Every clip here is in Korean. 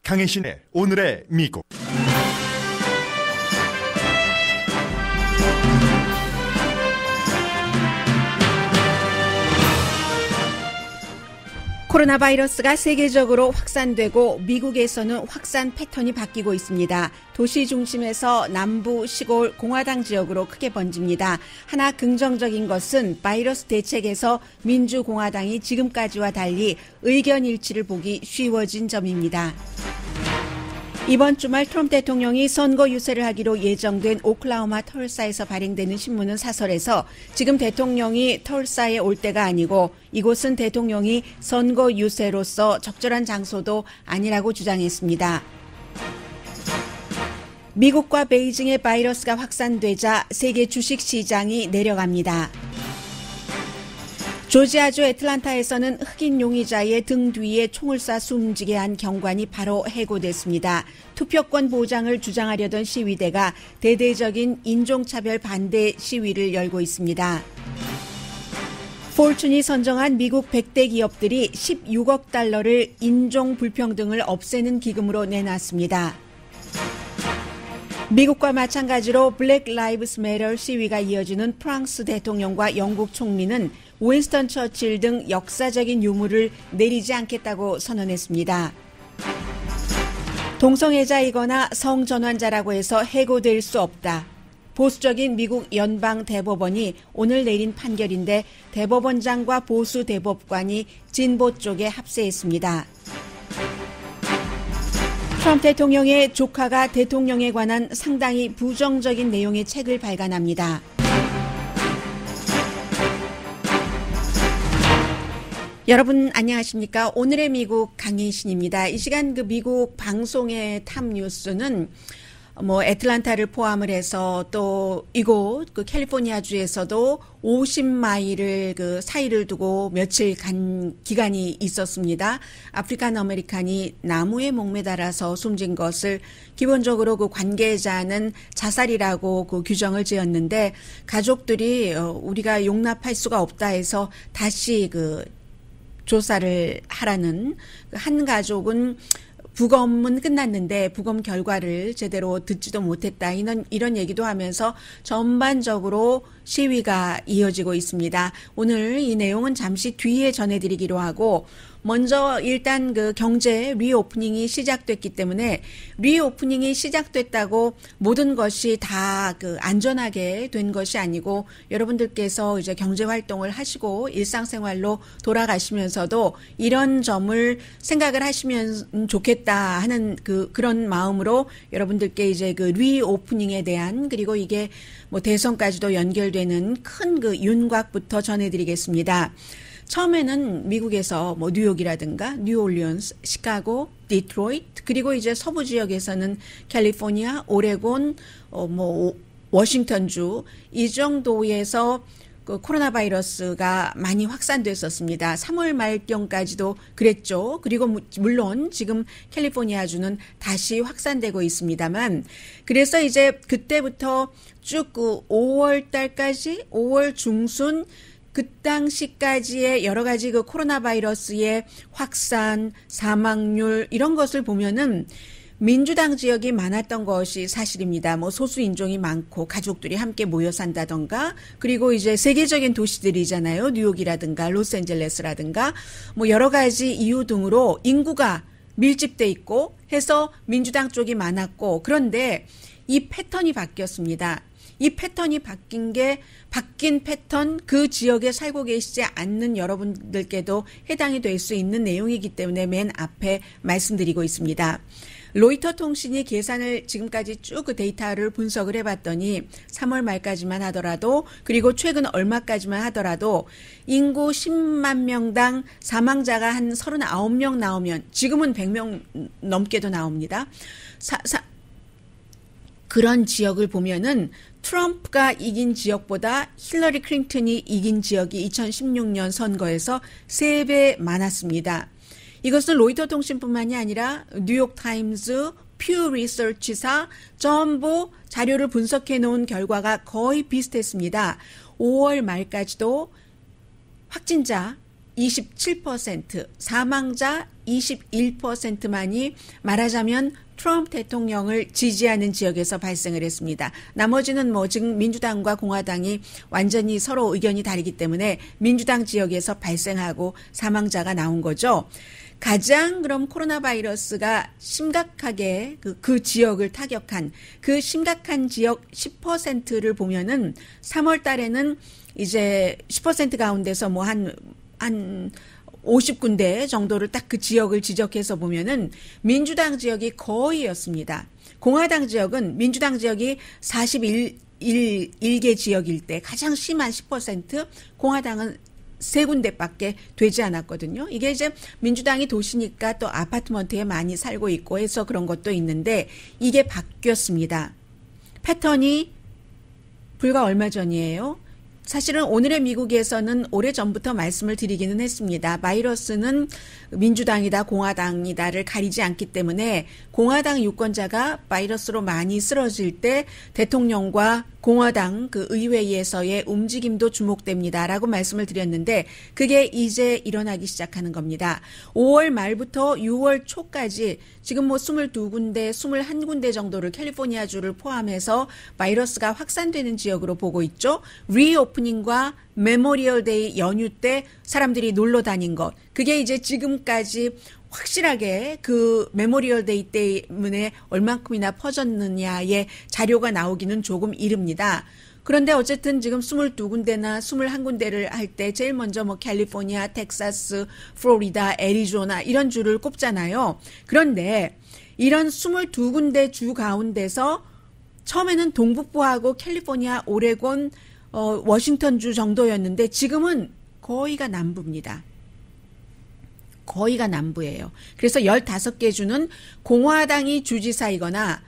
강혜신의 오늘의 미국. 코로나 바이러스가 세계적으로 확산되고 미국에서는 확산 패턴이 바뀌고 있습니다. 도시 중심에서 남부, 시골, 공화당 지역으로 크게 번집니다. 하나 긍정적인 것은 바이러스 대책에서 민주공화당이 지금까지와 달리 의견 일치를 보기 쉬워진 점입니다. 이번 주말 트럼프 대통령이 선거 유세를 하기로 예정된 오클라호마 털사에서 발행되는 신문은 사설에서 지금 대통령이 털사에 올 때가 아니고 이곳은 대통령이 선거 유세로서 적절한 장소도 아니라고 주장했습니다. 미국과 베이징의 바이러스가 확산되자 세계 주식시장이 내려갑니다. 조지아주 애틀란타에서는 흑인 용의자의 등 뒤에 총을 쏴 숨지게 한 경관이 바로 해고됐습니다. 투표권 보장을 주장하려던 시위대가 대대적인 인종차별 반대 시위를 열고 있습니다. 포춘이 선정한 미국 100대 기업들이 16억 달러를 인종 불평등을 없애는 기금으로 내놨습니다. 미국과 마찬가지로 블랙 라이브스 매터 시위가 이어지는 프랑스 대통령과 영국 총리는 윈스턴 처칠 등 역사적인 유물을 내리지 않겠다고 선언했습니다. 동성애자이거나 성전환자라고 해서 해고될 수 없다. 보수적인 미국 연방대법원이 오늘 내린 판결인데 대법원장과 보수 대법관이 진보 쪽에 합세했습니다. 트럼프 대통령의 조카가 대통령에 관한 상당히 부정적인 내용의 책을 발간합니다. 여러분 안녕하십니까? 오늘의 미국 강혜신입니다. 이 시간 미국 방송의 탑 뉴스는 애틀란타를 포함을 해서 또 이곳 캘리포니아주에서도 50마일을 사이를 두고 며칠 간 기간이 있었습니다. 아프리칸 아메리칸이 나무에 목매달아서 숨진 것을 기본적으로 관계자는 자살이라고 규정을 지었는데 가족들이 우리가 용납할 수가 없다 해서 다시 조사를 하라는 한 가족은 부검은 끝났는데 부검 결과를 제대로 듣지도 못했다. 이런 얘기도 하면서 전반적으로 시위가 이어지고 있습니다. 오늘 이 내용은 잠시 뒤에 전해드리기로 하고 먼저 일단 경제 리오프닝이 시작됐기 때문에 리오프닝이 시작됐다고 모든 것이 다 안전하게 된 것이 아니고 여러분들께서 이제 경제 활동을 하시고 일상생활로 돌아가시면서도 이런 점을 생각을 하시면 좋겠다 하는 그런 마음으로 여러분들께 이제 리오프닝에 대한 그리고 이게 대선까지도 연결되는 큰 윤곽부터 전해드리겠습니다. 처음에는 미국에서 뉴욕이라든가 뉴올리언스, 시카고, 디트로이트 그리고 이제 서부 지역에서는 캘리포니아, 오레곤, 워싱턴주 이 정도에서 코로나 바이러스가 많이 확산됐었습니다. 3월 말경까지도 그랬죠. 그리고 물론 지금 캘리포니아주는 다시 확산되고 있습니다만 그래서 이제 그때부터 쭉 5월 달까지 5월 중순 그 당시까지의 여러 가지 코로나 바이러스의 확산, 사망률 이런 것을 보면은 민주당 지역이 많았던 것이 사실입니다. 소수 인종이 많고 가족들이 함께 모여 산다던가 그리고 이제 세계적인 도시들이잖아요. 뉴욕이라든가 로스앤젤레스라든가 여러 가지 이유 등으로 인구가 밀집돼 있고 해서 민주당 쪽이 많았고 그런데 이 패턴이 바뀌었습니다. 이 패턴이 바뀐 패턴 그 지역에 살고 계시지 않는 여러분들께도 해당이 될 수 있는 내용이기 때문에 맨 앞에 말씀드리고 있습니다. 로이터 통신이 계산을 지금까지 쭉 데이터를 분석을 해봤더니 3월 말까지만 하더라도 그리고 최근 얼마까지만 하더라도 인구 10만 명당 사망자가 한 39명 나오면 지금은 100명 넘게도 나옵니다. 그런 지역을 보면은 트럼프가 이긴 지역보다 힐러리 클린턴이 이긴 지역이 2016년 선거에서 3배 많았습니다. 이것은 로이터 통신뿐만이 아니라 뉴욕타임즈, 퓨 리서치사 전부 자료를 분석해 놓은 결과가 거의 비슷했습니다. 5월 말까지도 확진자 27%, 사망자 21%만이 말하자면 트럼프 대통령을 지지하는 지역에서 발생을 했습니다. 나머지는 뭐 지금 민주당과 공화당이 완전히 서로 의견이 다르기 때문에 민주당 지역에서 발생하고 사망자가 나온 거죠. 가장 그럼 코로나 바이러스가 심각하게 그 지역을 타격한 그 심각한 지역 10%를 보면은 3월 달에는 이제 10% 가운데서 뭐 한 50군데 정도를 딱 그 지역을 지적해서 보면은 민주당 지역이 거의였습니다. 공화당 지역은 민주당 지역이 41개 지역일 때 가장 심한 10%, 공화당은 3군데밖에 되지 않았거든요. 이게 이제 민주당이 도시니까 또 아파트먼트에 많이 살고 있고 해서 그런 것도 있는데 이게 바뀌었습니다. 패턴이 불과 얼마 전이에요. 사실은 오늘의 미국에서는 오래전부터 말씀을 드리기는 했습니다. 바이러스는 민주당이다 공화당이다를 가리지 않기 때문에 공화당 유권자가 바이러스로 많이 쓰러질 때 대통령과 공화당 그 의회에서의 움직임도 주목됩니다라고 말씀을 드렸는데 그게 이제 일어나기 시작하는 겁니다. 5월 말부터 6월 초까지 지금 뭐 22군데, 21군데 정도를 캘리포니아주를 포함해서 바이러스가 확산되는 지역으로 보고 있죠. 리오프닝과 메모리얼 데이 연휴 때 사람들이 놀러 다닌 것. 그게 이제 지금까지 확실하게 그 메모리얼 데이 때문에 얼만큼이나 퍼졌느냐의 자료가 나오기는 조금 이릅니다. 그런데 어쨌든 지금 22군데나 21군데를 할 때 제일 먼저 뭐 캘리포니아, 텍사스, 플로리다, 애리조나 이런 주를 꼽잖아요. 그런데 이런 22군데 주 가운데서 처음에는 동북부하고 캘리포니아, 오레곤, 워싱턴주 정도였는데 지금은 거의가 남부입니다. 거의가 남부예요. 그래서 15개 주는 공화당이 주지사이거나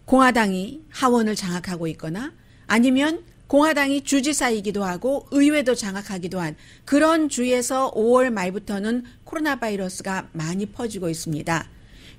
공화당이 하원을 장악하고 있거나 아니면 공화당이 주지사이기도 하고 의회도 장악하기도 한 그런 주에서 5월 말부터는 코로나 바이러스가 많이 퍼지고 있습니다.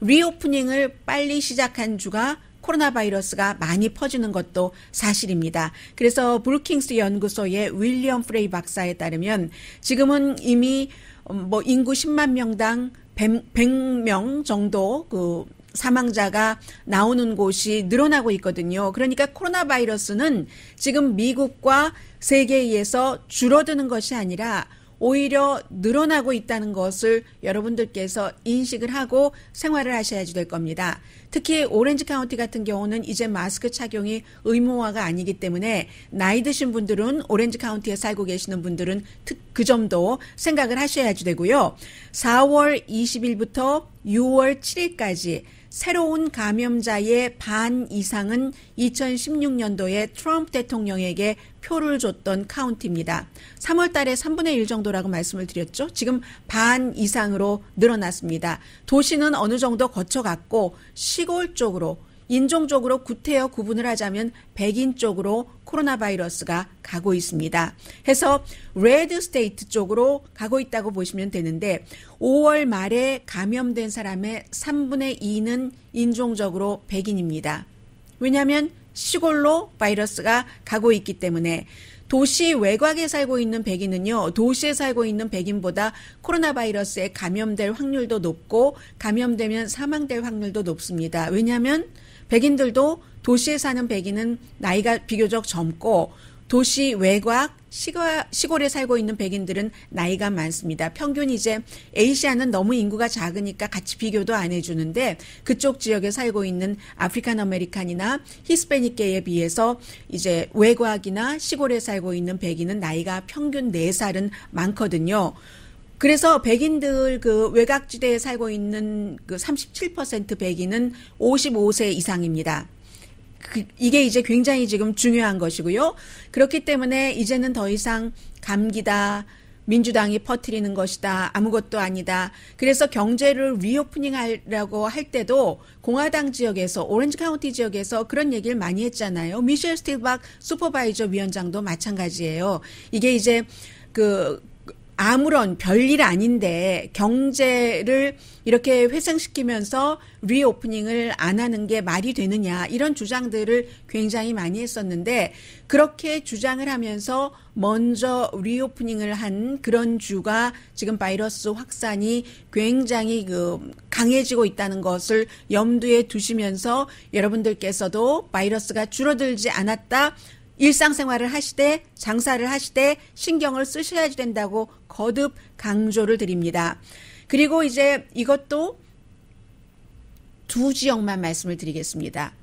리오프닝을 빨리 시작한 주가 코로나 바이러스가 많이 퍼지는 것도 사실입니다. 그래서 브루킹스 연구소의 윌리엄 프레이 박사에 따르면 지금은 이미 뭐 인구 10만 명당 100명 정도 그 사망자가 나오는 곳이 늘어나고 있거든요. 그러니까 코로나 바이러스는 지금 미국과 세계에서 줄어드는 것이 아니라 오히려 늘어나고 있다는 것을 여러분들께서 인식을 하고 생활을 하셔야지 될 겁니다. 특히 오렌지 카운티 같은 경우는 이제 마스크 착용이 의무화가 아니기 때문에 나이 드신 분들은 오렌지 카운티에 살고 계시는 분들은 그 점도 생각을 하셔야지 되고요. 4월 20일부터 6월 7일까지 새로운 감염자의 반 이상은 2016년도에 트럼프 대통령에게 표를 줬던 카운티입니다. 3월 달에 3분의 1 정도라고 말씀을 드렸죠. 지금 반 이상으로 늘어났습니다. 도시는 어느 정도 거쳐갔고 시골 쪽으로 인종적으로 구태여 구분을 하자면 백인 쪽으로 코로나 바이러스가 가고 있습니다. 해서 레드 스테이트 쪽으로 가고 있다고 보시면 되는데 5월 말에 감염된 사람의 3분의 2는 인종적으로 백인입니다. 왜냐하면 시골로 바이러스가 가고 있기 때문에 도시 외곽에 살고 있는 백인은요, 도시에 살고 있는 백인보다 코로나 바이러스에 감염될 확률도 높고 감염되면 사망될 확률도 높습니다. 왜냐하면 백인들도 도시에 사는 백인은 나이가 비교적 젊고 도시 외곽 시골에 살고 있는 백인들은 나이가 많습니다. 평균 이제 아시아는 너무 인구가 작으니까 같이 비교도 안 해주는데 그쪽 지역에 살고 있는 아프리칸 아메리칸이나 히스패닉계에 비해서 이제 외곽이나 시골에 살고 있는 백인은 나이가 평균 4살은 많거든요. 그래서 백인들 그 외곽지대에 살고 있는 그 37% 백인은 55세 이상입니다. 이게 이제 굉장히 지금 중요한 것이고요. 그렇기 때문에 이제는 더 이상 감기다, 민주당이 퍼뜨리는 것이다, 아무것도 아니다. 그래서 경제를 리오프닝 하려고 할 때도 공화당 지역에서, 오렌지 카운티 지역에서 그런 얘기를 많이 했잖아요. 미셸 스틸박 슈퍼바이저 위원장도 마찬가지예요. 이게 이제 아무런 별일 아닌데 경제를 이렇게 회생시키면서 리오프닝을 안 하는 게 말이 되느냐 이런 주장들을 굉장히 많이 했었는데 그렇게 주장을 하면서 먼저 리오프닝을 한 그런 주가 지금 바이러스 확산이 굉장히 강해지고 있다는 것을 염두에 두시면서 여러분들께서도 바이러스가 줄어들지 않았다. 일상생활을 하시되 장사를 하시되 신경을 쓰셔야 된다고 거듭 강조를 드립니다. 그리고 이제 이것도 두 지역만 말씀을 드리겠습니다.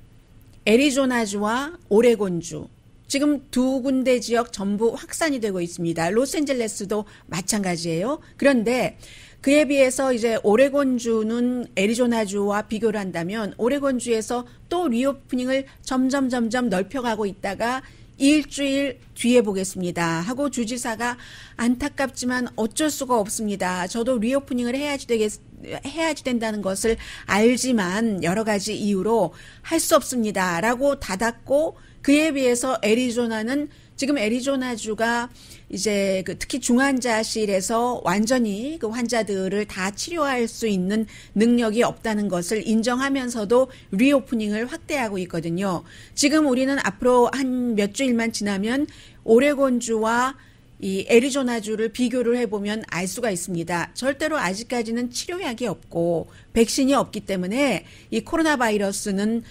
애리조나주와 오레곤주. 지금 두 군데 지역 전부 확산이 되고 있습니다. 로스앤젤레스도 마찬가지예요. 그런데 그에 비해서 이제 오레곤주는 애리조나주와 비교를 한다면 오레곤주에서 또 리오프닝을 점점 넓혀가고 있다가 일주일 뒤에 보겠습니다 하고 주지사가 안타깝지만 어쩔 수가 없습니다. 저도 리오프닝을 해야지 된다는 것을 알지만 여러 가지 이유로 할 수 없습니다 라고 닫았고 그에 비해서 애리조나는 지금 애리조나주가 이제 특히 중환자실에서 완전히 그 환자들을 다 치료할 수 있는 능력이 없다는 것을 인정하면서도 리오프닝을 확대하고 있거든요. 지금 우리는 앞으로 한 몇 주일만 지나면 오레곤주와 이 애리조나주를 비교를 해보면 알 수가 있습니다. 절대로 아직까지는 치료약이 없고 백신이 없기 때문에 이 코로나 바이러스는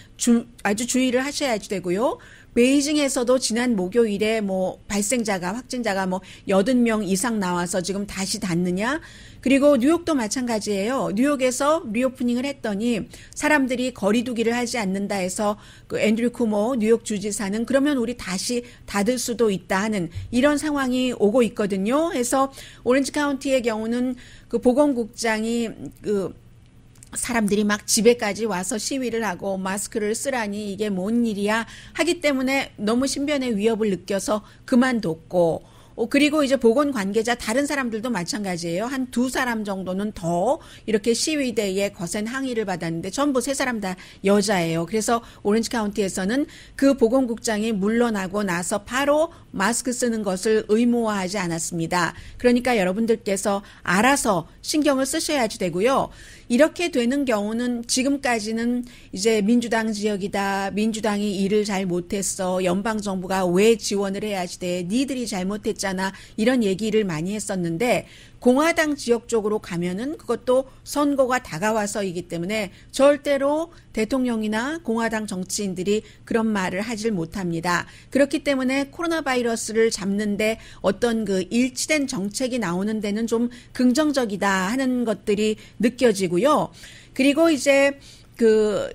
아주 주의를 하셔야지 되고요. 베이징에서도 지난 목요일에 확진자가 80명 이상 나와서 지금 다시 닫느냐? 그리고 뉴욕도 마찬가지예요. 뉴욕에서 리오프닝을 했더니 사람들이 거리두기를 하지 않는다 해서 그 앤드류 쿠모 뉴욕 주지사는 그러면 우리 다시 닫을 수도 있다 하는 이런 상황이 오고 있거든요. 해서 오렌지 카운티의 경우는 그 보건국장이 사람들이 막 집에까지 와서 시위를 하고 마스크를 쓰라니 이게 뭔 일이야 하기 때문에 너무 신변의 위협을 느껴서 그만뒀고 그리고 이제 보건 관계자 다른 사람들도 마찬가지예요. 한 두 사람 정도는 더 이렇게 시위대에 거센 항의를 받았는데 전부 세 사람 다 여자예요. 그래서 오렌지 카운티에서는 그 보건국장이 물러나고 나서 바로 마스크 쓰는 것을 의무화하지 않았습니다. 그러니까 여러분들께서 알아서 신경을 쓰셔야지 되고요. 이렇게 되는 경우는 지금까지는 이제 민주당 지역이다. 민주당이 일을 잘 못했어. 연방정부가 왜 지원을 해야지 돼. 니들이 잘못했잖아. 이런 얘기를 많이 했었는데 공화당 지역 쪽으로 가면은 그것도 선거가 다가와서이기 때문에 절대로 대통령이나 공화당 정치인들이 그런 말을 하질 못합니다. 그렇기 때문에 코로나 바이러스를 잡는데 어떤 그 일치된 정책이 나오는 데는 좀 긍정적이다 하는 것들이 느껴지고요. 그리고 이제 그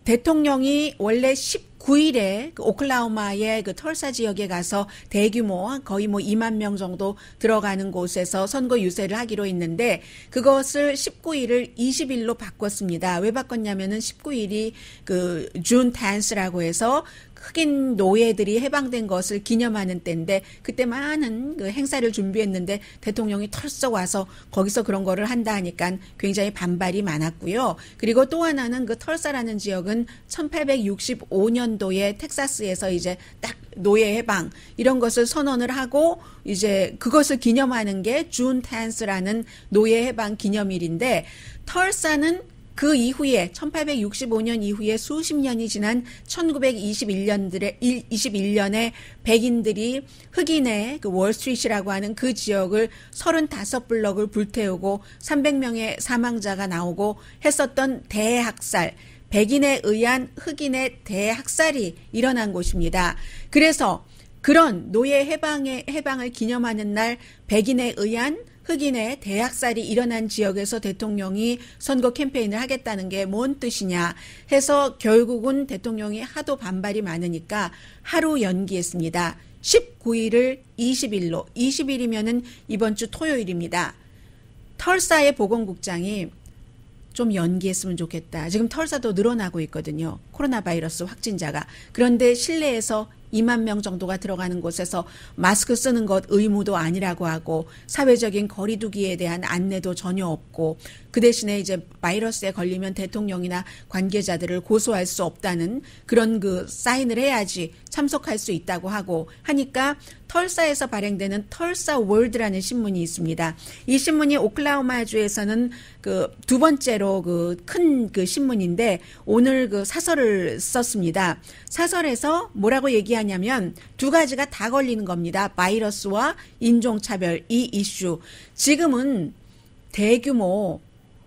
대통령이 원래 19일에 그 오클라호마의 그 털사 지역에 가서 대규모 거의 2만 명 정도 들어가는 곳에서 선거 유세를 하기로 했는데 그것을 19일을 20일로 바꿨습니다. 왜 바꿨냐면은 19일이 그 준 10th라고 해서 흑인 노예들이 해방된 것을 기념하는 때인데 그때 많은 그 행사를 준비했는데 대통령이 털썩 와서 거기서 그런 거를 한다 하니까 굉장히 반발이 많았고요. 그리고 또 하나는 그 털사라는 지역은 1865년도에 텍사스에서 이제 딱 노예 해방 이런 것을 선언을 하고 이제 그것을 기념하는 게 준 10th라는 노예 해방 기념일인데 털사는 그 이후에 1865년 이후에 수십 년이 지난 1921년에 백인들이 흑인의 그 월스트리트라고 하는 그 지역을 35블럭을 불태우고 300명의 사망자가 나오고 했었던 대학살, 백인에 의한 흑인의 대학살이 일어난 곳입니다. 그래서 그런 노예 해방을 기념하는 날 백인에 의한 흑인의 대학살이 일어난 지역에서 대통령이 선거 캠페인을 하겠다는 게 뭔 뜻이냐 해서 결국은 대통령이 하도 반발이 많으니까 하루 연기했습니다. 19일을 20일로, 20일이면은 이번 주 토요일입니다. 털사의 보건국장이 좀 연기했으면 좋겠다. 지금 털사도 늘어나고 있거든요. 코로나 바이러스 확진자가. 그런데 실내에서 2만 명 정도가 들어가는 곳에서 마스크 쓰는 것 의무도 아니라고 하고 사회적인 거리두기에 대한 안내도 전혀 없고 그 대신에 이제 바이러스에 걸리면 대통령이나 관계자들을 고소할 수 없다는 그런 그 사인을 해야지 참석할 수 있다고 하고 하니까 털사에서 발행되는 털사 월드라는 신문이 있습니다. 이 신문이 오클라호마주에서는 그 두 번째로 그 큰 그 신문인데 오늘 그 사설을 썼습니다. 사설에서 뭐라고 얘기하냐면 두 가지가 다 걸리는 겁니다. 바이러스와 인종차별 이 이슈. 지금은 대규모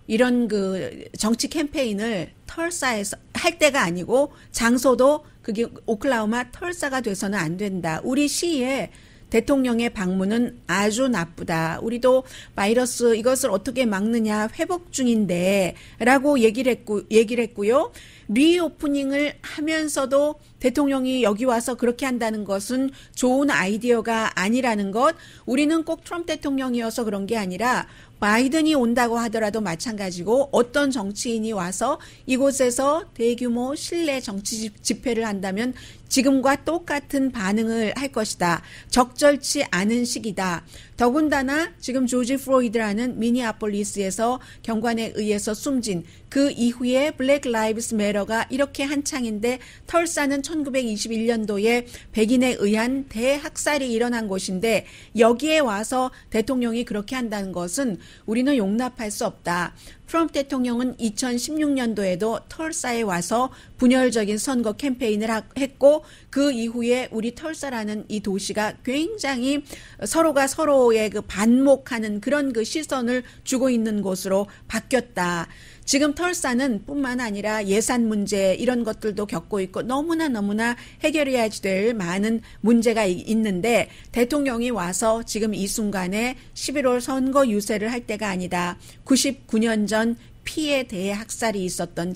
이런 그 정치 캠페인을 털사에서 할 때가 아니고 장소도 그게 오클라호마 털사가 돼서는 안 된다. 우리 시에 대통령의 방문은 아주 나쁘다. 우리도 바이러스 이것을 어떻게 막느냐 회복 중인데 라고 얘기를 했고요. 리오프닝을 하면서도 대통령이 여기 와서 그렇게 한다는 것은 좋은 아이디어가 아니라는 것. 우리는 꼭 트럼프 대통령이어서 그런 게 아니라 바이든이 온다고 하더라도 마찬가지고 어떤 정치인이 와서 이곳에서 대규모 실내 정치 집회를 한다면 지금과 똑같은 반응을 할 것이다. 적절치 않은 시기다. 더군다나 지금 조지 플로이드라는 미니애폴리스에서 경관에 의해서 숨진 그 이후에 블랙 라이브스 매터가 이렇게 한창인데 털사는 1921년도에 백인에 의한 대학살이 일어난 곳인데 여기에 와서 대통령이 그렇게 한다는 것은 우리는 용납할 수 없다. 트럼프 대통령은 2016년도에도 털사에 와서 분열적인 선거 캠페인을 했고 그 이후에 우리 털사라는 이 도시가 굉장히 서로가 서로의 그 반목하는 그런 그 시선을 주고 있는 곳으로 바뀌었다. 지금 털사는 뿐만 아니라 예산 문제 이런 것들도 겪고 있고 너무나 해결해야 될 많은 문제가 있는데 대통령이 와서 지금 이 순간에 11월 선거 유세를 할 때가 아니다. 99년 전 피해 대학살이 있었던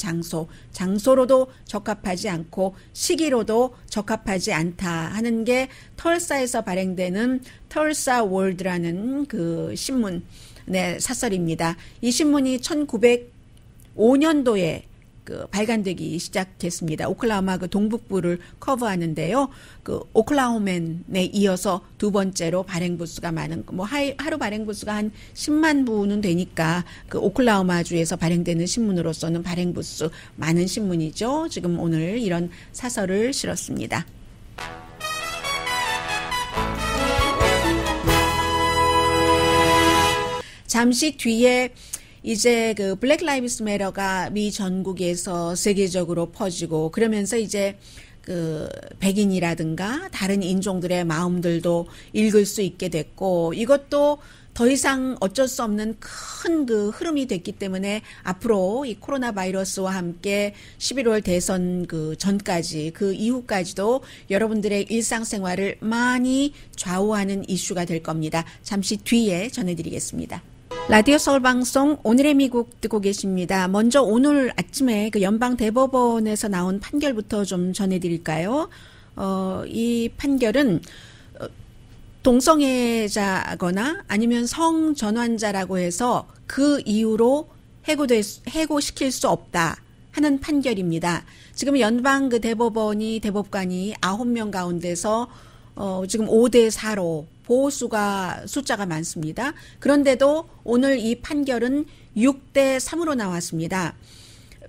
장소로도 적합하지 않고 시기로도 적합하지 않다 하는 게 털사에서 발행되는 털사 월드라는 그 신문 네, 사설입니다. 이 신문이 1905년도에 그 발간되기 시작했습니다. 오클라호마 그 동북부를 커버하는데요. 그 오클라호맨에 이어서 두 번째로 발행 부수가 많은 뭐 하루 발행 부수가 한 10만 부는 되니까 그 오클라호마주에서 발행되는 신문으로서는 발행 부수 많은 신문이죠. 지금 오늘 이런 사설을 실었습니다. 잠시 뒤에 이제 그 블랙 라이브스 매터가 미 전국에서 세계적으로 퍼지고 그러면서 이제 그 백인이라든가 다른 인종들의 마음들도 읽을 수 있게 됐고 이것도 더 이상 어쩔 수 없는 큰 그 흐름이 됐기 때문에 앞으로 이 코로나 바이러스와 함께 11월 대선 그 전까지 그 이후까지도 여러분들의 일상생활을 많이 좌우하는 이슈가 될 겁니다. 잠시 뒤에 전해드리겠습니다. 라디오 서울방송 오늘의 미국 듣고 계십니다. 먼저 오늘 아침에 그 연방대법원에서 나온 판결부터 좀 전해드릴까요? 이 판결은 동성애자거나 아니면 성전환자라고 해서 그 이유로 해고시킬 수 없다 하는 판결입니다. 지금 연방 그 대법관이 9명 가운데서 지금 5대4로 보호수가 숫자가 많습니다. 그런데도 오늘 이 판결은 6대3으로 나왔습니다.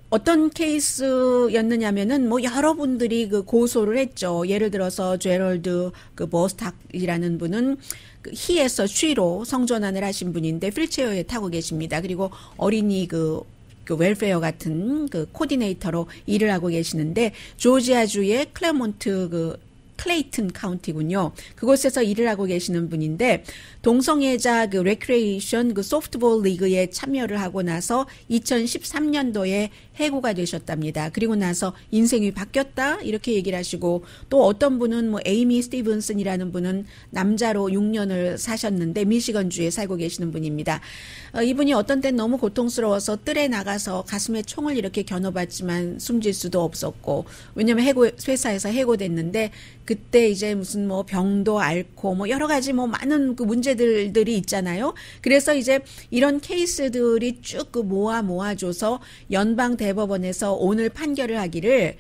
어떤 케이스였느냐면은 뭐 여러분들이 그 고소를 했죠. 예를 들어서 제럴드 그 버스탁이라는 분은 그 히에서 쉬로 성전환을 하신 분인데 휠체어에 타고 계십니다. 그리고 어린이 그 웰페어 같은 그 코디네이터로 일을 하고 계시는데 조지아주의 클레몬트 그 클레이튼 카운티군요. 그곳에서 일을 하고 계시는 분인데 동성애자 그 레크레이션 그 소프트볼 리그에 참여를 하고 나서 2013년도에 해고가 되셨답니다. 그리고 나서 인생이 바뀌었다 이렇게 얘기를 하시고 또 어떤 분은 뭐 에이미 스티븐슨이라는 분은 남자로 6년을 사셨는데 미시건주에 살고 계시는 분입니다. 이분이 어떤 땐 너무 고통스러워서 뜰에 나가서 가슴에 총을 이렇게 겨눠봤지만 숨질 수도 없었고 왜냐면 회사에서 해고됐는데 그때 이제 무슨 뭐 병도 앓고 뭐 여러 가지 뭐 많은 그 문제들이 있잖아요. 그래서 이제 이런 케이스들이 쭉 그 모아줘서 연방 대법원에서 오늘 판결을 하기를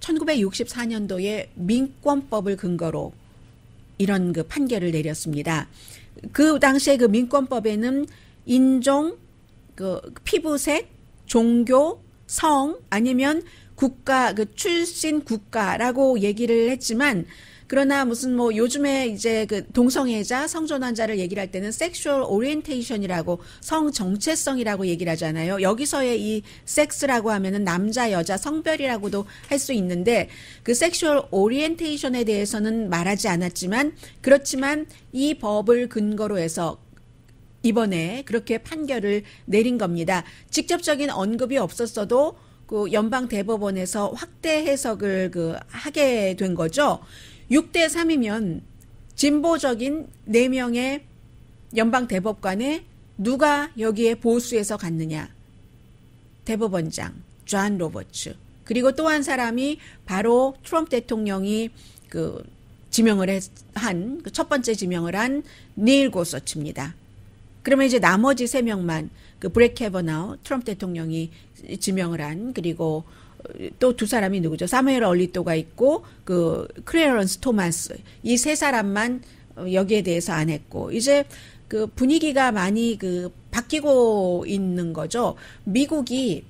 1964년도에 민권법을 근거로 이런 그 판결을 내렸습니다. 그 당시에 그 민권법에는 인종, 그 피부색, 종교, 성 아니면 국가, 그 출신 국가라고 얘기를 했지만, 그러나 무슨 뭐 요즘에 이제 그 동성애자, 성전환자를 얘기를 할 때는 섹슈얼 오리엔테이션이라고, 성 정체성이라고 얘기를 하잖아요. 여기서의 이 섹스라고 하면은 남자, 여자, 성별이라고도 할 수 있는데, 그 섹슈얼 오리엔테이션에 대해서는 말하지 않았지만, 그렇지만 이 법을 근거로 해서 이번에 그렇게 판결을 내린 겁니다. 직접적인 언급이 없었어도 그 연방 대법원에서 확대 해석을 하게 된 거죠. 6대 3이면 진보적인 4명의 연방 대법관에 누가 여기에 보수해서 갔느냐? 대법원장 존 로버츠. 그리고 또 한 사람이 바로 트럼프 대통령이 지명을 한 첫 번째 지명을 한 닐 고서치입니다. 그러면 이제 나머지 3명만 브렉 캐버나우 트럼프 대통령이 지명을 한, 그리고 또 2사람이 누구죠? 사무엘 얼리토가 있고 클래런스 토마스, 이 3사람만 여기에 대해서 안 했고, 이제 분위기가 많이 바뀌고 있는 거죠. 미국이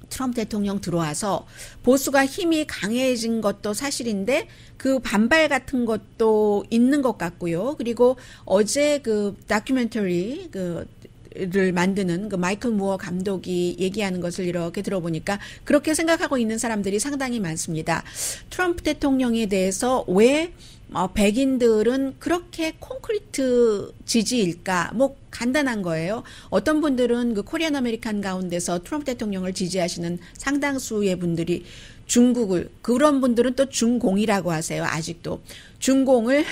트럼프 대통령 들어와서 보수가 힘이 강해진 것도 사실인데 그 반발 같은 것도 있는 것 같고요. 그리고 어제 다큐멘터리 를 만드는 마이클 무어 감독이 얘기하는 것을 이렇게 들어보니까 그렇게 생각하고 있는 사람들이 상당히 많습니다. 트럼프 대통령에 대해서 왜 백인들은 그렇게 콘크리트 지지일까? 뭐 간단한 거예요. 어떤 분들은 코리안 아메리칸 가운데서 트럼프 대통령을 지지하시는 상당수의 분들이 중국을, 그런 분들은 또 중공이라고 하세요. 아직도 중공을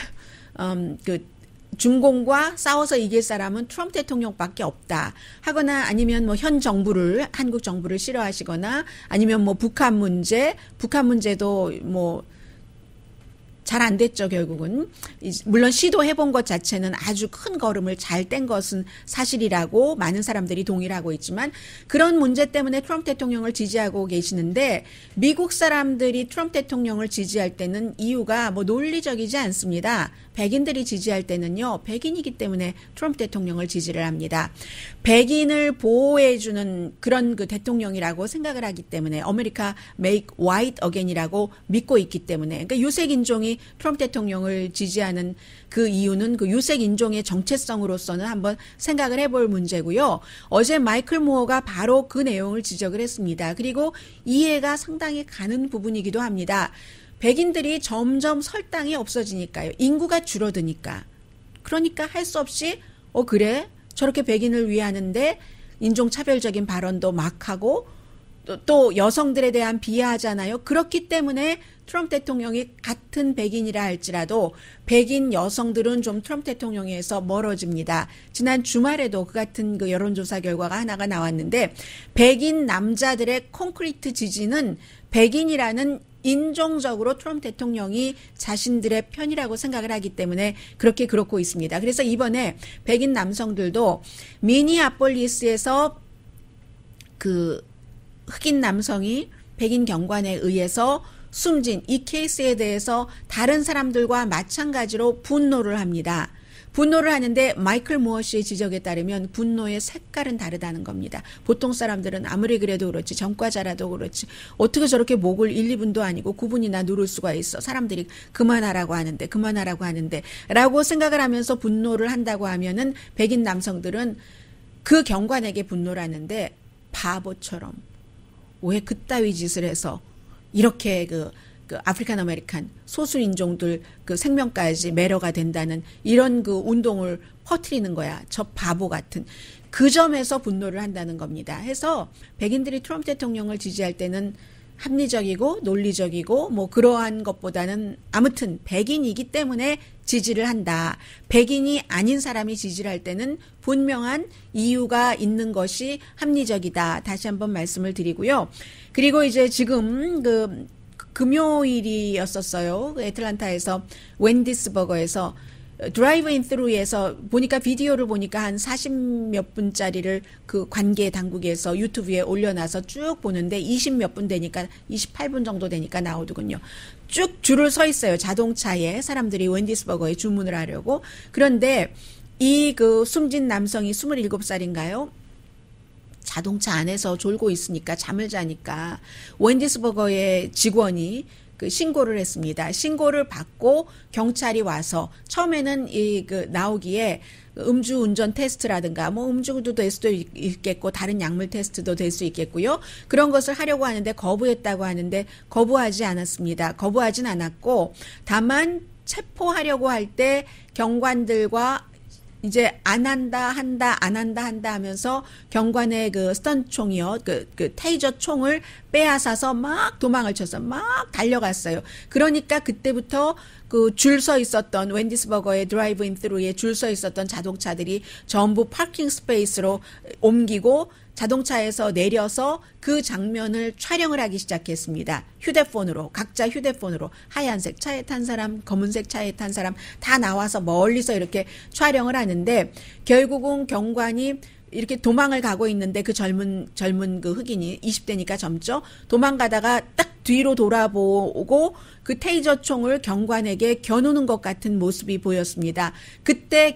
중공과 싸워서 이길 사람은 트럼프 대통령밖에 없다 하거나, 아니면 뭐 현 정부를, 한국 정부를 싫어하시거나, 아니면 뭐 북한 문제도 뭐 잘 안 됐죠, 결국은. 물론 시도해본 것 자체는 아주 큰 걸음을 잘 뗀 것은 사실이라고 많은 사람들이 동의를 하고 있지만, 그런 문제 때문에 트럼프 대통령을 지지하고 계시는데, 미국 사람들이 트럼프 대통령을 지지할 때는 이유가 뭐 논리적이지 않습니다. 백인들이 지지할 때는요, 백인이기 때문에 트럼프 대통령을 지지를 합니다. 백인을 보호해주는 그런 대통령이라고 생각을 하기 때문에, 아메리카 make white again이라고 믿고 있기 때문에, 그러니까 유색 인종이 트럼프 대통령을 지지하는 그 이유는 유색 인종의 정체성으로서는 한번 생각을 해볼 문제고요. 어제 마이클 무어가 바로 그 내용을 지적을 했습니다. 그리고 이해가 상당히 가는 부분이기도 합니다. 백인들이 점점 설 땅이 없어지니까요. 인구가 줄어드니까. 그러니까 할 수 없이 그래? 저렇게 백인을 위하는데 인종차별적인 발언도 막 하고 또 여성들에 대한 비하하잖아요. 그렇기 때문에 트럼프 대통령이 같은 백인이라 할지라도 백인 여성들은 좀 트럼프 대통령에서 멀어집니다. 지난 주말에도 그 같은 여론조사 결과가 하나가 나왔는데, 백인 남자들의 콘크리트 지지는 백인이라는 인종적으로 트럼프 대통령이 자신들의 편이라고 생각을 하기 때문에 그렇고 있습니다. 그래서 이번에 백인 남성들도 미니애폴리스에서 흑인 남성이 백인 경관에 의해서 숨진 이 케이스에 대해서 다른 사람들과 마찬가지로 분노를 합니다. 분노를 하는데 마이클 무어 씨의 지적에 따르면 분노의 색깔은 다르다는 겁니다. 보통 사람들은 아무리 그래도 그렇지, 전과자라도 그렇지, 어떻게 저렇게 목을 1, 2분도 아니고 9분이나 누를 수가 있어. 사람들이 그만하라고 하는데 라고 생각을 하면서 분노를 한다고 하면은 백인 남성들은 그 경관에게 분노를 하는데, 바보처럼 왜 그따위 짓을 해서 이렇게 아프리칸 아메리칸 소수 인종들 생명까지 매료가 된다는 이런 운동을 퍼뜨리는 거야. 저 바보 같은. 그 점에서 분노를 한다는 겁니다. 해서 백인들이 트럼프 대통령을 지지할 때는 합리적이고 논리적이고 뭐 그러한 것보다는 아무튼 백인이기 때문에 지지를 한다. 백인이 아닌 사람이 지지를 할 때는 분명한 이유가 있는 것이 합리적이다. 다시 한번 말씀을 드리고요. 그리고 이제 지금 금요일이었었어요. 애틀란타에서 웬디스 버거에서 드라이브인 스루에서 보니까 비디오를 보니까 한 40몇 분짜리를 그 관계 당국에서 유튜브에 올려놔서 쭉 보는데 20몇 분 되니까 28분 정도 되니까 나오더군요. 쭉 줄을 서 있어요. 자동차에 사람들이 웬디스 버거에 주문을 하려고. 그런데 이 그 숨진 남성이 27살인가요? 자동차 안에서 졸고 있으니까 잠을 자니까 웬디스 버거의 직원이 그 신고를 했습니다. 신고를 받고 경찰이 와서 처음에는 이 그 나오기에 음주 운전 테스트라든가 뭐 음주도 될 수도 있겠고 다른 약물 테스트도 될 수 있겠고요. 그런 것을 하려고 하는데 거부했다고 하는데 거부하지 않았습니다. 거부하진 않았고 다만 체포하려고 할 때 경관들과 이제 안 한다 하면서 경관의 그 스턴 총이요. 그 테이저 총을 빼앗아서 막 도망을 쳐서 막 달려갔어요. 그러니까 그때부터 그 줄 서 있었던 웬디스 버거의 드라이브인 스루에 줄 서 있었던 자동차들이 전부 파킹 스페이스로 옮기고 자동차에서 내려서 그 장면을 촬영을 하기 시작했습니다. 휴대폰으로, 각자 휴대폰으로 하얀색 차에 탄 사람, 검은색 차에 탄 사람 다 나와서 멀리서 이렇게 촬영을 하는데 결국은 경관이 이렇게 도망을 가고 있는데 그 젊은 그 흑인이 20대니까 젊죠. 도망가다가 딱 뒤로 돌아보고 그 테이저 총을 경관에게 겨누는 것 같은 모습이 보였습니다. 그때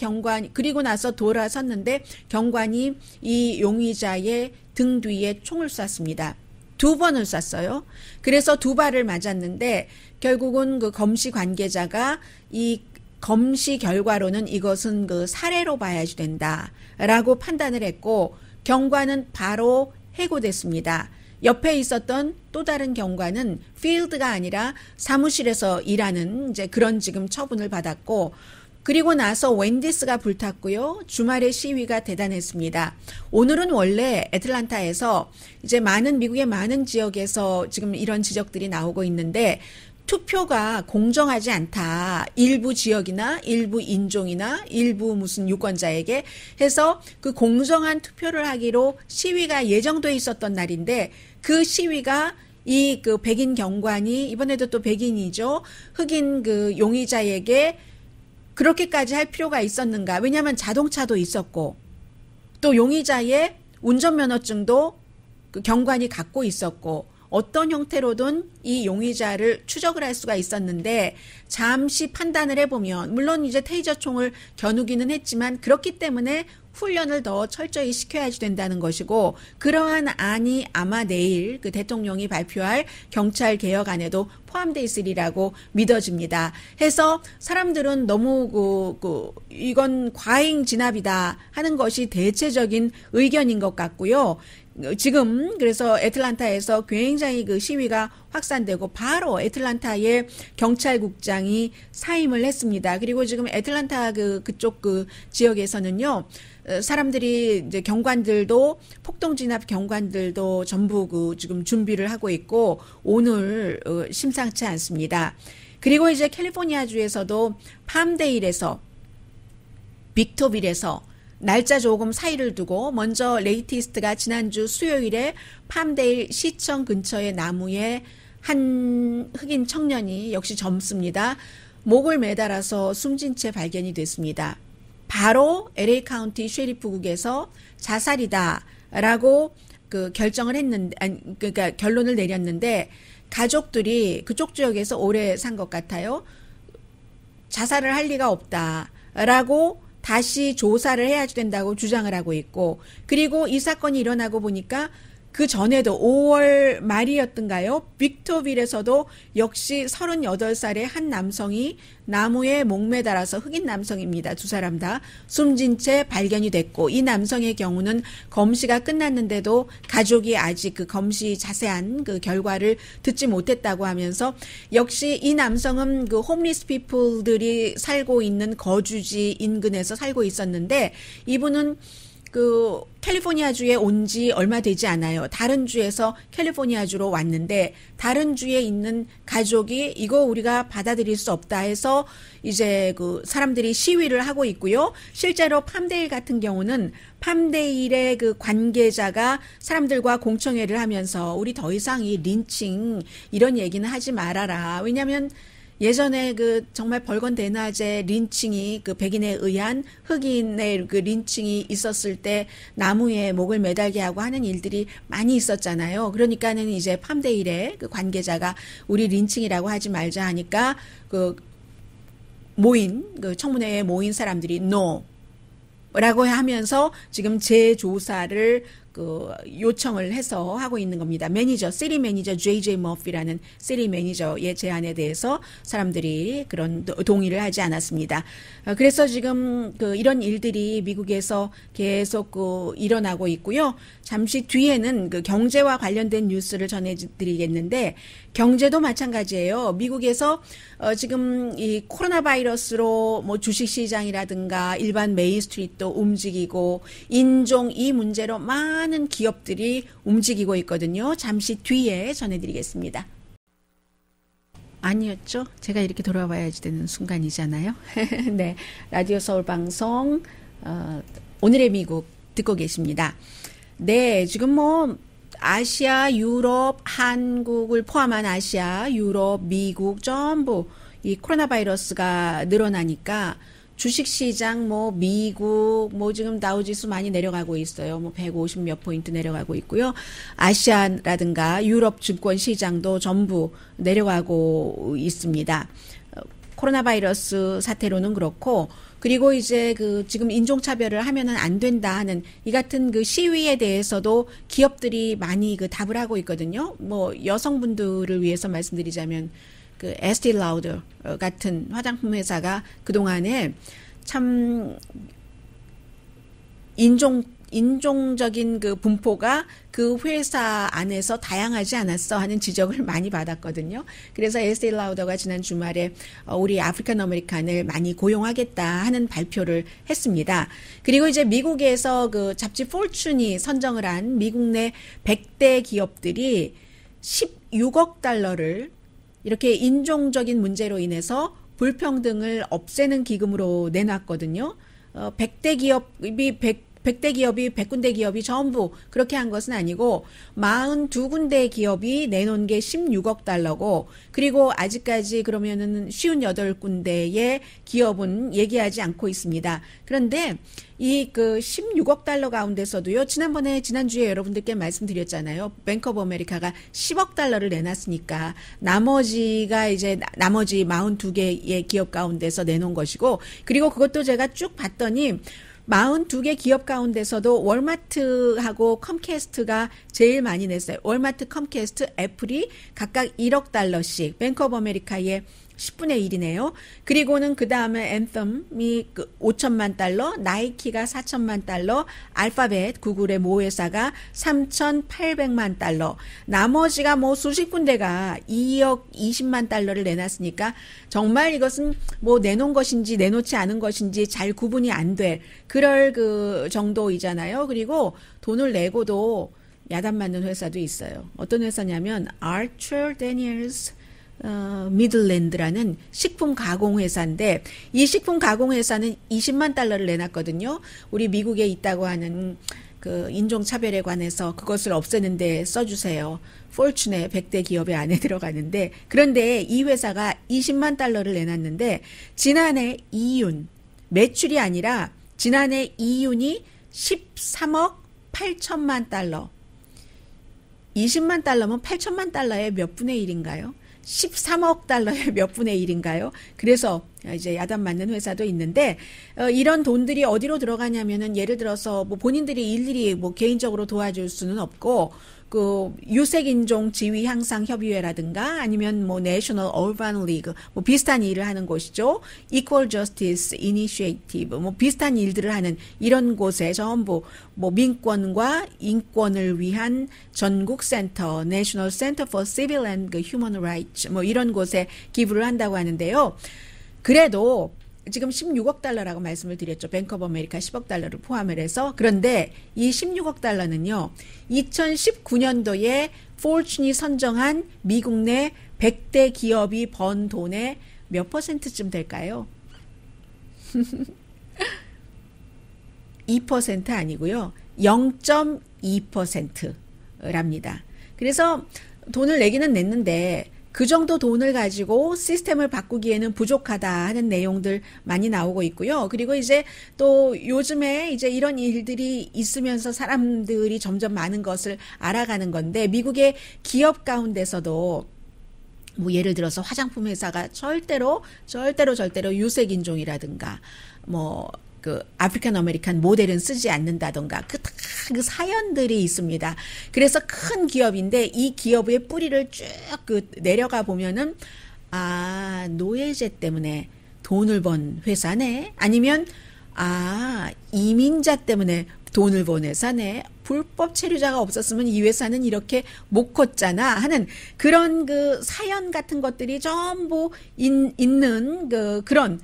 그리고 나서 돌아섰는데 경관이 이 용의자의 등 뒤에 총을 쐈습니다. 2번을 쐈어요. 그래서 2발을 맞았는데 결국은 그 검시 관계자가 이 검시 결과로는 이것은 그 살해로 봐야지 된다라고 판단을 했고 경관은 바로 해고됐습니다. 옆에 있었던 또 다른 경관은 필드가 아니라 사무실에서 일하는 이제 그런 지금 처분을 받았고 그리고 나서 웬디스가 불탔고요. 주말에 시위가 대단했습니다. 오늘은 원래 애틀란타에서 이제 미국의 많은 지역에서 지금 이런 지적들이 나오고 있는데 투표가 공정하지 않다. 일부 지역이나 일부 인종이나 일부 무슨 유권자에게 해서 그 공정한 투표를 하기로 시위가 예정돼 있었던 날인데 그 시위가 이 그 백인 경관이 이번에도 또 백인이죠. 흑인 그 용의자에게 그렇게까지 할 필요가 있었는가. 왜냐하면 자동차도 있었고 또 용의자의 운전면허증도 그 경관이 갖고 있었고 어떤 형태로든 이 용의자를 추적을 할 수가 있었는데 잠시 판단을 해보면 물론 이제 테이저 총을 겨누기는 했지만 그렇기 때문에 훈련을 더 철저히 시켜야지 된다는 것이고 그러한 안이 아마 내일 그 대통령이 발표할 경찰 개혁안에도 포함되어 있으리라고 믿어집니다. 해서 사람들은 너무 이건 과잉 진압이다 하는 것이 대체적인 의견인 것 같고요. 지금 그래서 애틀란타에서 굉장히 그 시위가 확산되고 바로 애틀란타의 경찰국장이 사임을 했습니다. 그리고 지금 애틀란타 그쪽 그 지역에서는요. 사람들이 이제 경관들도 폭동 진압 경관들도 전부 그 지금 준비를 하고 있고 오늘 심상치 않습니다. 그리고 이제 캘리포니아주에서도 팜데일에서 빅토빌에서 날짜 조금 사이를 두고 먼저 레이티스트가 지난주 수요일에 팜데일 시청 근처의 나무에 한 흑인 청년이 역시 젊습니다. 목을 매달아서 숨진 채 발견이 됐습니다. 바로 LA 카운티 셰리프국에서 자살이다라고 그 결정을 그러니까 결론을 내렸는데 가족들이 그쪽 지역에서 오래 산 것 같아요. 자살을 할 리가 없다라고 다시 조사를 해야 된다고 주장을 하고 있고 그리고 이 사건이 일어나고 보니까 그 전에도 5월 말이었던가요? 빅토빌에서도 역시 38살의 한 남성이 나무에 목매달아서 흑인 남성입니다. 두 사람 다 숨진 채 발견이 됐고 이 남성의 경우는 검시가 끝났는데도 가족이 아직 그 검시 자세한 그 결과를 듣지 못했다고 하면서 역시 이 남성은 그 홈리스 피플들이 살고 있는 거주지 인근에서 살고 있었는데 이분은 그 캘리포니아주에 온 지 얼마 되지 않아요. 다른 주에서 캘리포니아주로 왔는데 다른 주에 있는 가족이 이거 우리가 받아들일 수 없다 해서 이제 그 사람들이 시위를 하고 있고요. 실제로 팜데일 같은 경우는 팜데일의 그 관계자가 사람들과 공청회를 하면서 우리 더 이상 이 린칭 이런 얘기는 하지 말아라. 왜냐하면 예전에 그 정말 벌건 대낮에 린칭이 그 백인에 의한 흑인의 그 린칭이 있었을 때 나무에 목을 매달게 하고 하는 일들이 많이 있었잖아요. 그러니까는 이제 팜데일의 그 관계자가 우리 린칭이라고 하지 말자 하니까 그 청문회에 모인 사람들이 no 라고 하면서 지금 재조사를 그 요청을 해서 하고 있는 겁니다. 시리 매니저 J.J. 머피라는 시리 매니저의 제안에 대해서 사람들이 그런 동의를 하지 않았습니다. 그래서 지금 그 이런 일들이 미국에서 계속 그 일어나고 있고요. 잠시 뒤에는 그 경제와 관련된 뉴스를 전해드리겠는데 경제도 마찬가지예요. 미국에서 지금 이 코로나 바이러스로 뭐 주식시장이라든가 일반 메인스트리트도 움직이고 인종 이 문제로 많은 기업들이 움직이고 있거든요. 잠시 뒤에 전해드리겠습니다. 아니었죠? 제가 이렇게 돌아와야지 되는 순간이잖아요. 네, 라디오 서울 방송 오늘의 미국 듣고 계십니다. 네, 지금 뭐 아시아, 유럽, 한국을 포함한 아시아, 유럽, 미국 전부 이 코로나 바이러스가 늘어나니까 주식시장 뭐 미국 뭐 지금 다우지수 많이 내려가고 있어요. 뭐 150 몇 포인트 내려가고 있고요. 아시아라든가 유럽 증권 시장도 전부 내려가고 있습니다. 코로나 바이러스 사태로는 그렇고 그리고 이제 그 지금 인종차별을 하면은 안 된다 하는 이 같은 그 시위에 대해서도 기업들이 많이 그 답을 하고 있거든요. 뭐 여성분들을 위해서 말씀드리자면 그 에스티 라우더 같은 화장품 회사가 그동안에 참 인종적인 그 분포가 그 회사 안에서 다양하지 않았어 하는 지적을 많이 받았거든요. 그래서 에스티 라우더가 지난 주말에 우리 아프리칸 아메리칸을 많이 고용하겠다 하는 발표를 했습니다. 그리고 이제 미국에서 그 잡지 포춘이 선정을 한 미국 내 100대 기업들이 16억 달러를 이렇게 인종적인 문제로 인해서 불평등을 없애는 기금으로 내놨거든요. 100대 기업이 100군데 기업이 전부 그렇게 한 것은 아니고 42군데 기업이 내놓은 게 16억 달러고 그리고 아직까지 그러면은 58군데의 기업은 얘기하지 않고 있습니다. 그런데 이 그 16억 달러 가운데서도요. 지난주에 여러분들께 말씀드렸잖아요. 뱅크 오브 아메리카가 10억 달러를 내놨으니까 나머지가 이제 나머지 42개의 기업 가운데서 내놓은 것이고 그리고 그것도 제가 쭉 봤더니 42개 기업 가운데서도 월마트하고 컴캐스트가 제일 많이 냈어요. 월마트, 컴캐스트, 애플이 각각 1억 달러씩 뱅크 오브 아메리카의 10분의 1이네요. 그리고는 그 다음에 앤썸이 5천만 달러, 나이키가 4천만 달러, 알파벳, 구글의 모 회사가 3,800만 달러, 나머지가 뭐 수십 군데가 2억 20만 달러를 내놨으니까 정말 이것은 뭐 내놓은 것인지 내놓지 않은 것인지 잘 구분이 안 돼. 그럴 그 정도이잖아요. 그리고 돈을 내고도 야단 맞는 회사도 있어요. 어떤 회사냐면 아처 데니엘스 미들랜드라는 식품 가공 회사인데 이 식품 가공 회사는 20만 달러를 내놨거든요. 우리 미국에 있다고 하는 그 인종 차별에 관해서 그것을 없애는 데 써주세요. 포춘의 100대 기업에 안에 들어가는데 그런데 이 회사가 20만 달러를 내놨는데 지난해 이윤 매출이 아니라 지난해 이윤이 13억 8천만 달러 20만 달러면 8천만 달러의 몇 분의 1인가요? 13억 달러의 몇 분의 1인가요? 그래서 이제 야단 맞는 회사도 있는데 이런 돈들이 어디로 들어가냐면은 예를 들어서 뭐 본인들이 일일이 뭐 개인적으로 도와줄 수는 없고 그 유색인종 지위 향상 협의회라든가 아니면 뭐 내셔널 얼반 리그 뭐 비슷한 일을 하는 곳이죠. Equal Justice Initiative 뭐 비슷한 일들을 하는 이런 곳에 전부 뭐 민권과 인권을 위한 전국 센터, National Center for Civil and Human Rights 뭐 이런 곳에 기부를 한다고 하는데요. 그래도 지금 16억 달러라고 말씀을 드렸죠. 뱅크 오브 아메리카 10억 달러를 포함을 해서. 그런데 이 16억 달러는요. 2019년도에 포춘이 선정한 미국 내 100대 기업이 번 돈의 몇 퍼센트쯤 될까요? 2% 아니고요. 0.2%랍니다. 그래서 돈을 내기는 냈는데 그 정도 돈을 가지고 시스템을 바꾸기에는 부족하다 하는 내용들 많이 나오고 있고요. 그리고 이제 또 요즘에 이제 이런 일들이 있으면서 사람들이 점점 많은 것을 알아가는 건데, 미국의 기업 가운데서도 뭐 예를 들어서 화장품 회사가 절대로 유색 인종이라든가 뭐 그 아프리칸 아메리칸 모델은 쓰지 않는다던가 그 사연들이 있습니다. 그래서 큰 기업인데 이 기업의 뿌리를 쭉 그 내려가 보면은 노예제 때문에 돈을 번 회사네, 아니면 이민자 때문에 돈을 번 회사네, 불법 체류자가 없었으면 이 회사는 이렇게 못 컸잖아 하는 그런 그 사연 같은 것들이 전부 있는 그런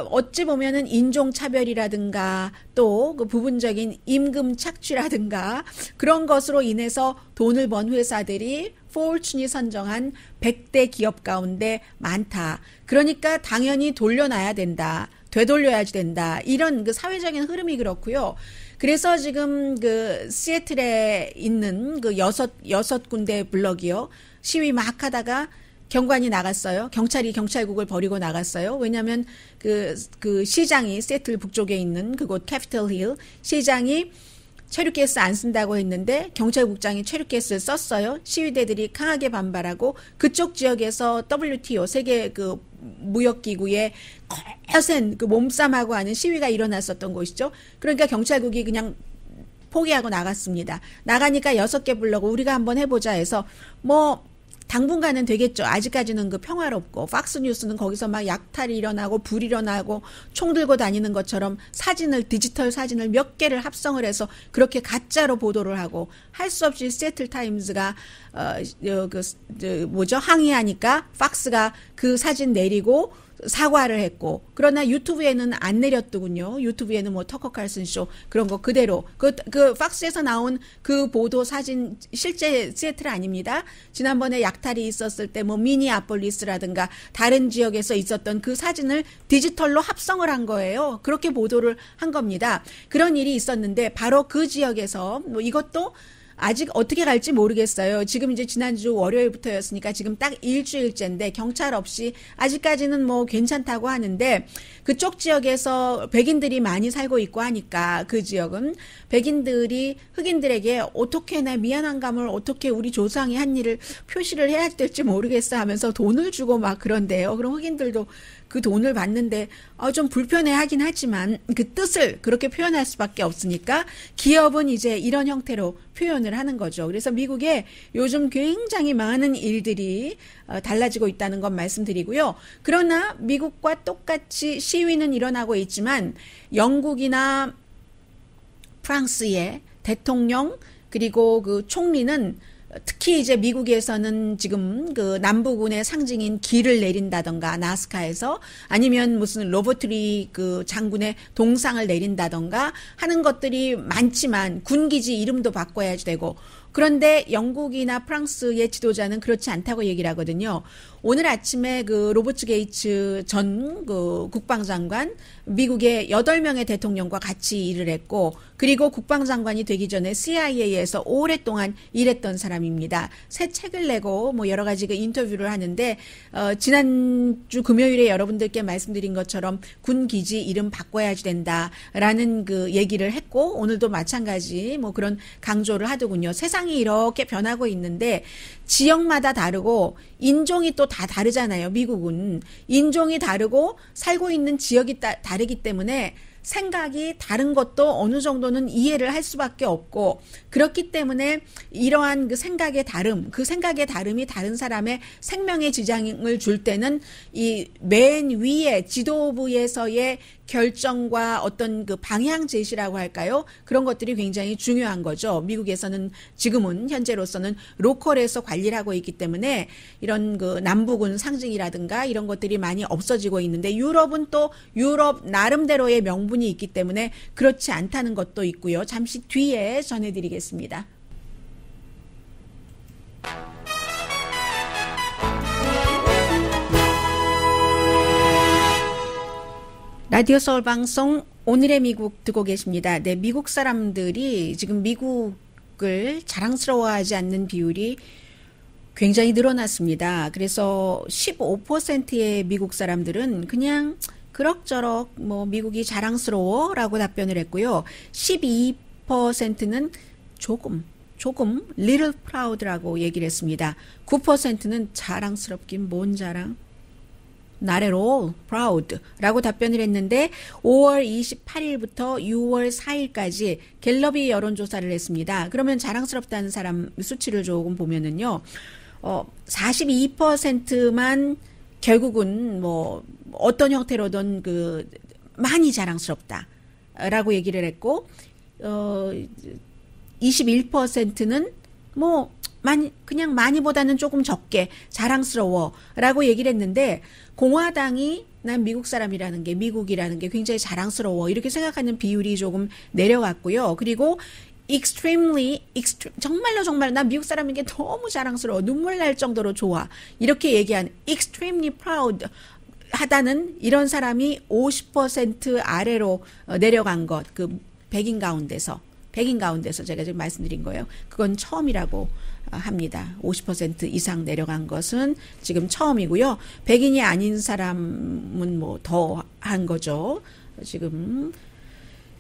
어찌 보면은 인종차별이라든가 또 그 부분적인 임금 착취라든가 그런 것으로 인해서 돈을 번 회사들이 포춘이 선정한 100대 기업 가운데 많다. 그러니까 당연히 돌려놔야 된다. 되돌려야 된다. 이런 그 사회적인 흐름이 그렇고요. 그래서 지금 그 시애틀에 있는 그 여섯 군데 블럭이요. 시위 막 하다가 경관이 나갔어요. 경찰이 경찰국을 버리고 나갔어요. 왜냐하면 그 시장이 시애틀 북쪽에 있는 그곳 캐피털 힐 시장이 체류가스 안 쓴다고 했는데 경찰국장이 체류가스를 썼어요. 시위대들이 강하게 반발하고 그쪽 지역에서 WTO 세계 그 무역기구에 거센 그 몸싸움하고 하는 시위가 일어났었던 곳이죠. 그러니까 경찰국이 그냥 포기하고 나갔습니다. 나가니까 6개 블럭 우리가 한번 해보자 해서 뭐 당분간은 되겠죠. 아직까지는 그 평화롭고 팍스뉴스는 거기서 막 약탈이 일어나고 불 일어나고 총 들고 다니는 것처럼 디지털 사진을 몇 개를 합성을 해서 그렇게 가짜로 보도를 하고, 할 수 없이 시애틀 타임즈가 항의하니까 팍스가 그 사진 내리고 사과를 했고, 그러나 유튜브에는 안 내렸더군요. 유튜브에는 뭐 터커 칼슨 쇼 그런 거 그대로 그 팍스에서 나온 그 보도 사진 실제 시애틀 아닙니다. 지난번에 약탈이 있었을 때 뭐 미니아폴리스라든가 다른 지역에서 있었던 그 사진을 디지털로 합성을 한 거예요. 그렇게 보도를 한 겁니다. 그런 일이 있었는데 바로 그 지역에서 뭐 이것도 아직 어떻게 갈지 모르겠어요. 지금 이제 지난주 월요일부터였으니까 지금 딱 일주일째인데 경찰 없이 아직까지는 뭐 괜찮다고 하는데, 그쪽 지역에서 백인들이 많이 살고 있고 하니까 그 지역은 백인들이 흑인들에게 어떻게 내 미안한 감을 어떻게 우리 조상이 한 일을 표시를 해야 될지 모르겠어 하면서 돈을 주고 막 그런데요. 그럼 흑인들도 그 돈을 받는데 좀 불편해하긴 하지만 그 뜻을 그렇게 표현할 수밖에 없으니까 기업은 이제 이런 형태로 표현을 하는 거죠. 그래서 미국에 요즘 굉장히 많은 일들이 달라지고 있다는 건 말씀드리고요. 그러나 미국과 똑같이 시위는 일어나고 있지만 영국이나 프랑스의 대통령 그리고 그 총리는 특히 이제 미국에서는 지금 그 남부군의 상징인 길을 내린다던가 나스카에서, 아니면 무슨 로버트리 그 장군의 동상을 내린다던가 하는 것들이 많지만 군기지 이름도 바꿔야 되고, 그런데 영국이나 프랑스의 지도자는 그렇지 않다고 얘기를 하거든요. 오늘 아침에 그 로버트 게이츠 전 그 국방장관, 미국의 8명의 대통령과 같이 일을 했고, 그리고 국방장관이 되기 전에 CIA에서 오랫동안 일했던 사람입니다. 새 책을 내고 뭐 여러 가지 그 인터뷰를 하는데, 지난주 금요일에 여러분들께 말씀드린 것처럼 군 기지 이름 바꿔야 된다라는 그 얘기를 했고, 오늘도 마찬가지 뭐 그런 강조를 하더군요. 세상이 이렇게 변하고 있는데 지역마다 다르고 인종이 또 다 다르잖아요. 미국은 인종이 다르고 살고 있는 지역이 다르기 때문에 생각이 다른 것도 어느 정도는 이해를 할 수밖에 없고, 그렇기 때문에 이러한 그 생각의 다름이 다른 사람의 생명에 지장을 줄 때는 이 맨 위에 지도부에서의 결정과 어떤 그 방향 제시라고 할까요? 그런 것들이 굉장히 중요한 거죠. 미국에서는 지금은 현재로서는 로컬에서 관리를 하고 있기 때문에 이런 그 남부군 상징이라든가 이런 것들이 많이 없어지고 있는데, 유럽은 또 유럽 나름대로의 명분이 있기 때문에 그렇지 않다는 것도 있고요. 잠시 뒤에 전해드리겠습니다. 라디오 서울 방송 오늘의 미국 듣고 계십니다. 네, 미국 사람들이 지금 미국을 자랑스러워하지 않는 비율이 굉장히 늘어났습니다. 그래서 15%의 미국 사람들은 그냥 그럭저럭 뭐 미국이 자랑스러워라고 답변을 했고요. 12%는 조금 little proud라고 얘기를 했습니다. 9%는 자랑스럽긴 뭔 자랑? Not at all proud라고 답변을 했는데 5월 28일부터 6월 4일까지 갤럽이 여론조사를 했습니다. 그러면 자랑스럽다는 사람 수치를 조금 보면은요. 42%만 결국은 뭐 어떤 형태로든 그 많이 자랑스럽다라고 얘기를 했고 21%는 뭐 그냥 많이보다는 조금 적게 자랑스러워라고 얘기를 했는데 공화당이 난 미국 사람이라는 게 미국이라는 게 굉장히 자랑스러워 이렇게 생각하는 비율이 조금 내려갔고요. 그리고 정말 난 미국 사람인 게 너무 자랑스러워 눈물 날 정도로 좋아 이렇게 얘기한 extremely proud 하다는 이런 사람이 50% 아래로 내려간 것 그 백인 가운데서 제가 지금 말씀드린 거예요. 그건 처음이라고 합니다. 50% 이상 내려간 것은 지금 처음이고요. 백인이 아닌 사람은 뭐 더 한 거죠. 지금.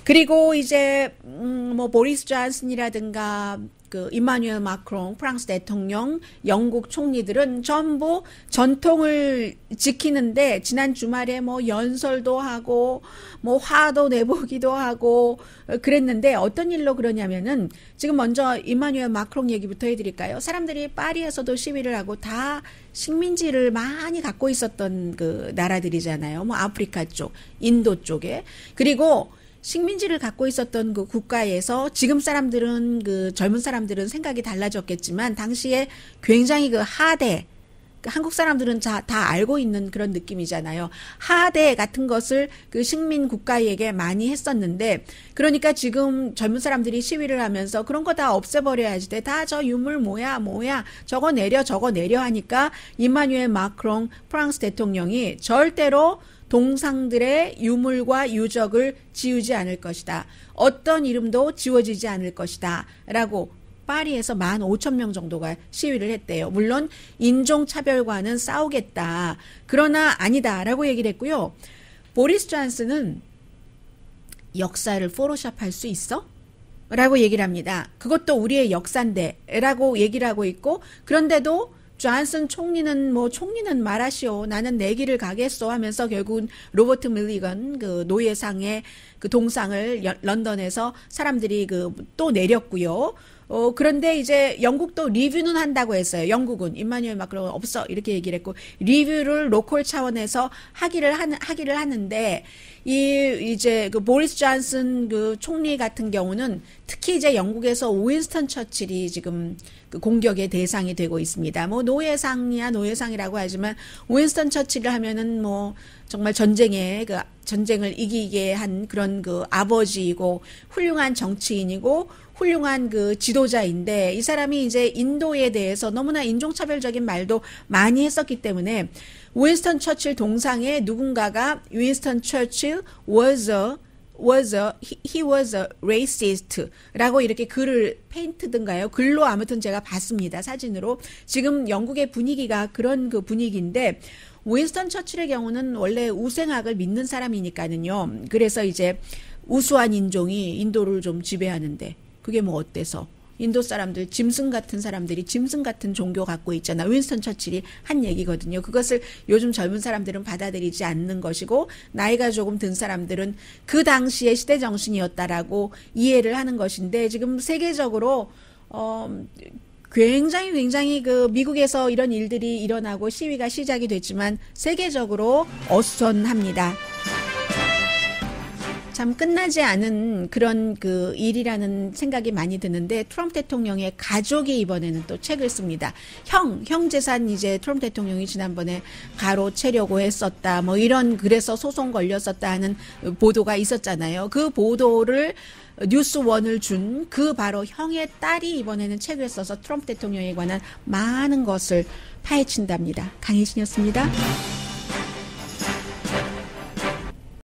그리고 이제 뭐 보리스 존슨이라든가 그 이마누엘 마크롱 프랑스 대통령, 영국 총리들은 전부 전통을 지키는데 지난 주말에 뭐 연설도 하고 뭐 화도 내보기도 하고 그랬는데 어떤 일로 그러냐면은 지금 먼저 이마누엘 마크롱 얘기부터 해드릴까요? 사람들이 파리에서도 시위를 하고 다 식민지를 많이 갖고 있었던 그 나라들이잖아요. 뭐 아프리카 쪽, 인도 쪽에. 그리고 식민지를 갖고 있었던 그 국가에서 지금 사람들은 그 젊은 사람들은 생각이 달라졌겠지만 당시에 굉장히 그 하대 한국 사람들은 다 알고 있는 그런 느낌이잖아요. 하대 같은 것을 그 식민 국가에게 많이 했었는데 그러니까 지금 젊은 사람들이 시위를 하면서 그런 거 다 없애버려야지 돼. 다 저 유물 뭐야 저거 내려 하니까 이마누엘 마크롱 프랑스 대통령이 절대로 동상들의 유물과 유적을 지우지 않을 것이다. 어떤 이름도 지워지지 않을 것이다. 라고 파리에서 15,000명 정도가 시위를 했대요. 물론 인종차별과는 싸우겠다. 그러나 아니다. 라고 얘기를 했고요. 보리스 존슨은 역사를 포토샵할 수 있어? 라고 얘기를 합니다. 그것도 우리의 역사인데 라고 얘기를 하고 있고 그런데도 존슨 총리는 말하시오. 나는 내 길을 가겠소 하면서 결국은 로버트 밀리건 그 노예상의 그 동상을 런던에서 사람들이 그 또 내렸고요. 그런데 이제 영국도 리뷰는 한다고 했어요. 영국은 임마누엘 마크롱은 없어 이렇게 얘기를 했고 리뷰를 로컬 차원에서 하기를 하는데 이제 그 보리스 존슨 그 총리 같은 경우는 특히 이제 영국에서 윈스턴 처칠이 지금 그 공격의 대상이 되고 있습니다. 뭐 노예상이라고 하지만 윈스턴 처칠을 하면은 뭐 정말 전쟁을 이기게 한 그런 그 아버지이고 훌륭한 정치인이고 훌륭한 그 지도자인데 이 사람이 이제 인도에 대해서 너무나 인종차별적인 말도 많이 했었기 때문에 윈스턴 처칠 동상에 누군가가 윈스턴 처칠 he was a racist 라고 이렇게 글을 페인트든가요. 글로 아무튼 제가 봤습니다. 사진으로. 지금 영국의 분위기가 그런 그 분위기인데 윈스턴 처칠의 경우는 원래 우생학을 믿는 사람이니까는요. 그래서 이제 우수한 인종이 인도를 좀 지배하는데 그게 뭐 어때서 인도 사람들 짐승 같은 사람들이 짐승 같은 종교 갖고 있잖아. 윈스턴 처칠이 한 얘기거든요. 그것을 요즘 젊은 사람들은 받아들이지 않는 것이고 나이가 조금 든 사람들은 그 당시의 시대 정신이었다라고 이해를 하는 것인데 지금 세계적으로 굉장히 그 미국에서 이런 일들이 일어나고 시위가 시작이 됐지만 세계적으로 어수선합니다. 참 끝나지 않은 그런 그 일이라는 생각이 많이 드는데 트럼프 대통령의 가족이 이번에는 또 책을 씁니다. 형 재산 이제 트럼프 대통령이 지난번에 가로채려고 했었다. 뭐 이런 그래서 소송 걸렸었다 하는 보도가 있었잖아요. 그 보도를 뉴스원을 준 그 바로 형의 딸이 이번에는 책을 써서 트럼프 대통령에 관한 많은 것을 파헤친답니다. 강희진이었습니다.